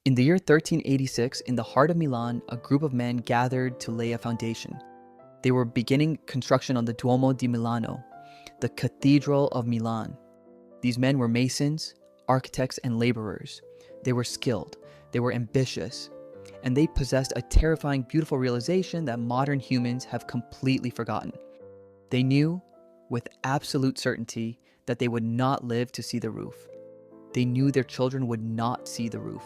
In the year 1386, in the heart of Milan, a group of men gathered to lay a foundation. They were beginning construction on the Duomo di Milano, the Cathedral of Milan. These men were masons, architects, and laborers. They were skilled, they were ambitious, and they possessed a terrifying, beautiful realization that modern humans have completely forgotten. They knew, with absolute certainty, that they would not live to see the roof. They knew their children would not see the roof.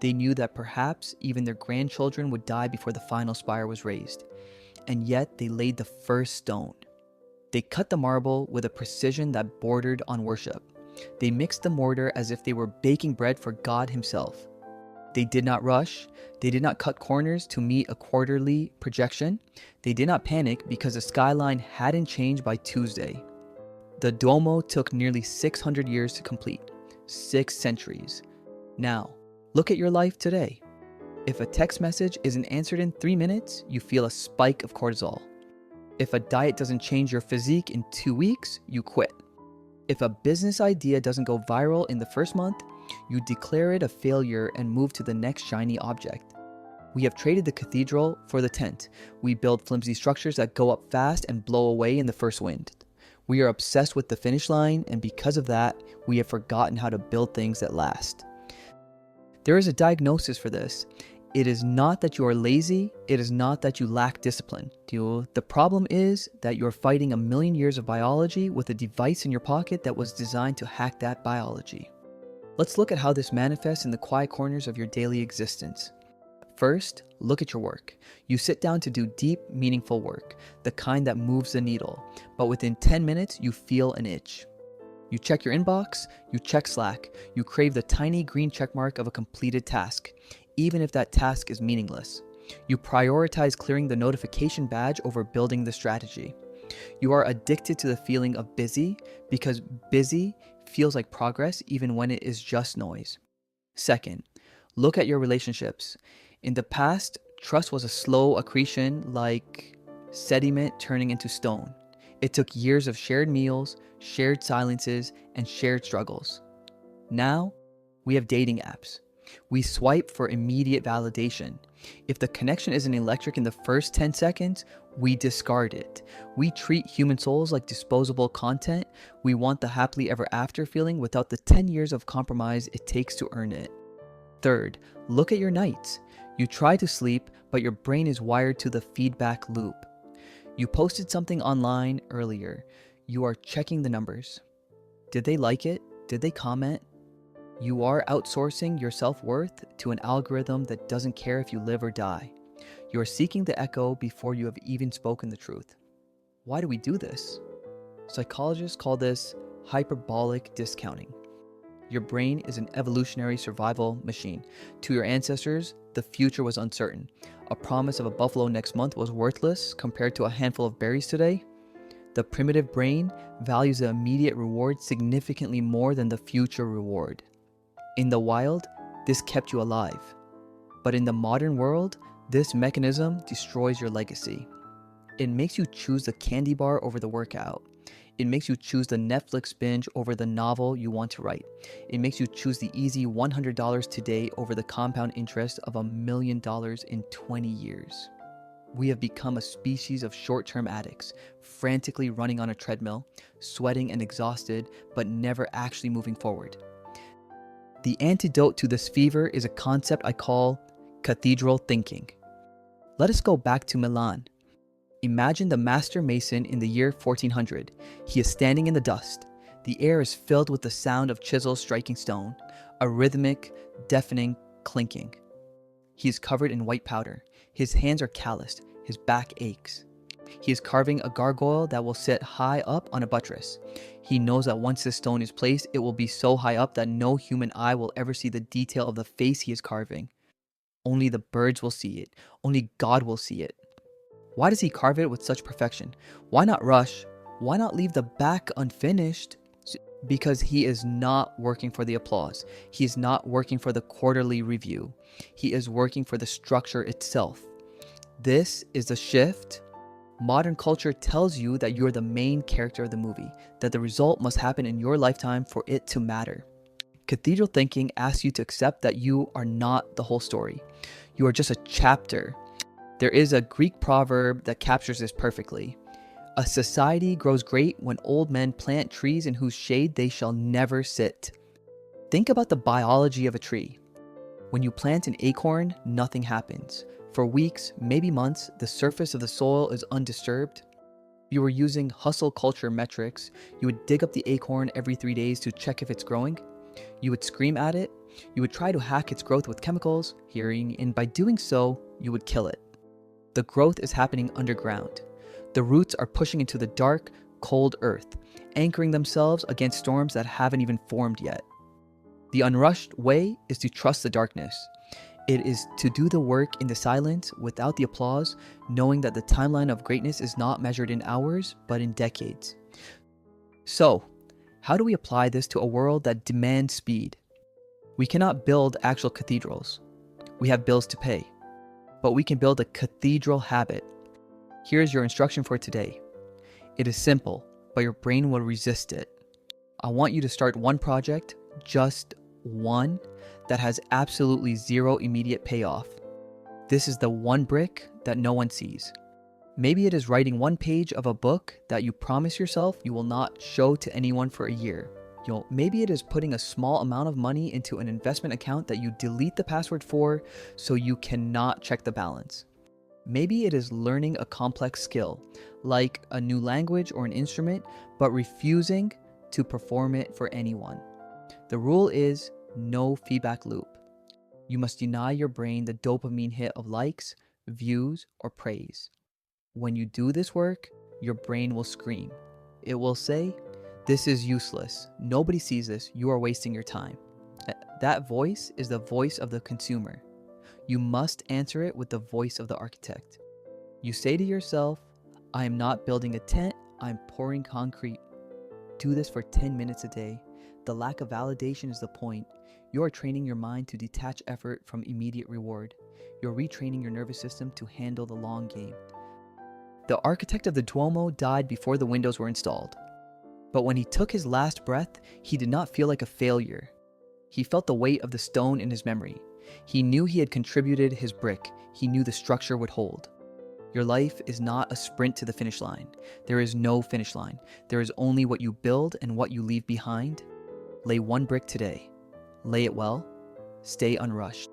They knew that perhaps even their grandchildren would die before the final spire was raised. And yet they laid the first stone. They cut the marble with a precision that bordered on worship. They mixed the mortar as if they were baking bread for God Himself. They did not rush. They did not cut corners to meet a quarterly projection. They did not panic because the skyline hadn't changed by Tuesday. The Duomo took nearly 600 years to complete. 6 centuries. Now, look at your life today. If a text message isn't answered in 3 minutes, you feel a spike of cortisol. If a diet doesn't change your physique in 2 weeks, you quit. If a business idea doesn't go viral in the first month, you declare it a failure and move to the next shiny object. We have traded the cathedral for the tent. We build flimsy structures that go up fast and blow away in the first wind. We are obsessed with the finish line, and because of that, we have forgotten how to build things that last. There is a diagnosis for this. It is not that you are lazy. It is not that you lack discipline. The problem is that you are fighting a million years of biology with a device in your pocket that was designed to hack that biology. Let's look at how this manifests in the quiet corners of your daily existence. First, look at your work. You sit down to do deep, meaningful work, the kind that moves the needle, but within 10 minutes, you feel an itch. You check your inbox, you check Slack, you crave the tiny green checkmark of a completed task, even if that task is meaningless. You prioritize clearing the notification badge over building the strategy. You are addicted to the feeling of busy because busy feels like progress even when it is just noise. Second, look at your relationships. In the past, trust was a slow accretion like sediment turning into stone. It took years of shared meals, shared silences, and shared struggles. Now, we have dating apps. We swipe for immediate validation. If the connection isn't electric in the first 10 seconds, we discard it. We treat human souls like disposable content. We want the happily ever after feeling without the 10 years of compromise it takes to earn it. Third, look at your nights. You try to sleep, but your brain is wired to the feedback loop. You posted something online earlier. You are checking the numbers. Did they like it? Did they comment? You are outsourcing your self-worth to an algorithm that doesn't care if you live or die. You are seeking the echo before you have even spoken the truth. Why do we do this? Psychologists call this hyperbolic discounting. Your brain is an evolutionary survival machine. To your ancestors, the future was uncertain. A promise of a buffalo next month was worthless compared to a handful of berries today. The primitive brain values the immediate reward significantly more than the future reward. In the wild, this kept you alive. But in the modern world, this mechanism destroys your legacy. It makes you choose the candy bar over the workout. It makes you choose the Netflix binge over the novel you want to write. It makes you choose the easy $100 today over the compound interest of $1 million in 20 years. We have become a species of short-term addicts, frantically running on a treadmill, sweating and exhausted, but never actually moving forward. The antidote to this fever is a concept I call Cathedral Thinking. Let us go back to Milan. Imagine the master mason in the year 1400. He is standing in the dust. The air is filled with the sound of chisels striking stone, a rhythmic, deafening clinking. He is covered in white powder. His hands are calloused. His back aches. He is carving a gargoyle that will sit high up on a buttress. He knows that once this stone is placed, it will be so high up that no human eye will ever see the detail of the face he is carving. Only the birds will see it. Only God will see it. Why does he carve it with such perfection? Why not rush? Why not leave the back unfinished? Because he is not working for the applause. He is not working for the quarterly review. He is working for the structure itself. This is the shift. Modern culture tells you that you're the main character of the movie, that the result must happen in your lifetime for it to matter. Cathedral Thinking asks you to accept that you are not the whole story. You are just a chapter. There is a Greek proverb that captures this perfectly. A society grows great when old men plant trees in whose shade they shall never sit. Think about the biology of a tree. When you plant an acorn, nothing happens. For weeks, maybe months, the surface of the soil is undisturbed. If you were using hustle culture metrics, you would dig up the acorn every 3 days to check if it's growing. You would scream at it. You would try to hack its growth with chemicals, hearing, and by doing so, you would kill it. The growth is happening underground. The roots are pushing into the dark, cold earth, anchoring themselves against storms that haven't even formed yet. The unrushed way is to trust the darkness. It is to do the work in the silence without the applause, knowing that the timeline of greatness is not measured in hours, but in decades. So, how do we apply this to a world that demands speed? We cannot build actual cathedrals. We have bills to pay. But we can build a cathedral habit. Here's your instruction for today. It is simple, but your brain will resist it. I want you to start one project, just one, that has absolutely zero immediate payoff. This is the one brick that no one sees. Maybe it is writing one page of a book that you promise yourself you will not show to anyone for a year. Maybe it is putting a small amount of money into an investment account that you delete the password for so you cannot check the balance. Maybe it is learning a complex skill, like a new language or an instrument, but refusing to perform it for anyone. The rule is no feedback loop. You must deny your brain the dopamine hit of likes, views, or praise. When you do this work, your brain will scream. It will say, "This is useless. Nobody sees this. You are wasting your time." That voice is the voice of the consumer. You must answer it with the voice of the architect. You say to yourself, "I am not building a tent, I'm pouring concrete." Do this for 10 minutes a day. The lack of validation is the point. You are training your mind to detach effort from immediate reward. You're retraining your nervous system to handle the long game. The architect of the Duomo died before the windows were installed. But when he took his last breath, he did not feel like a failure. He felt the weight of the stone in his memory. He knew he had contributed his brick. He knew the structure would hold. Your life is not a sprint to the finish line. There is no finish line. There is only what you build and what you leave behind. Lay one brick today. Lay it well. Stay unrushed.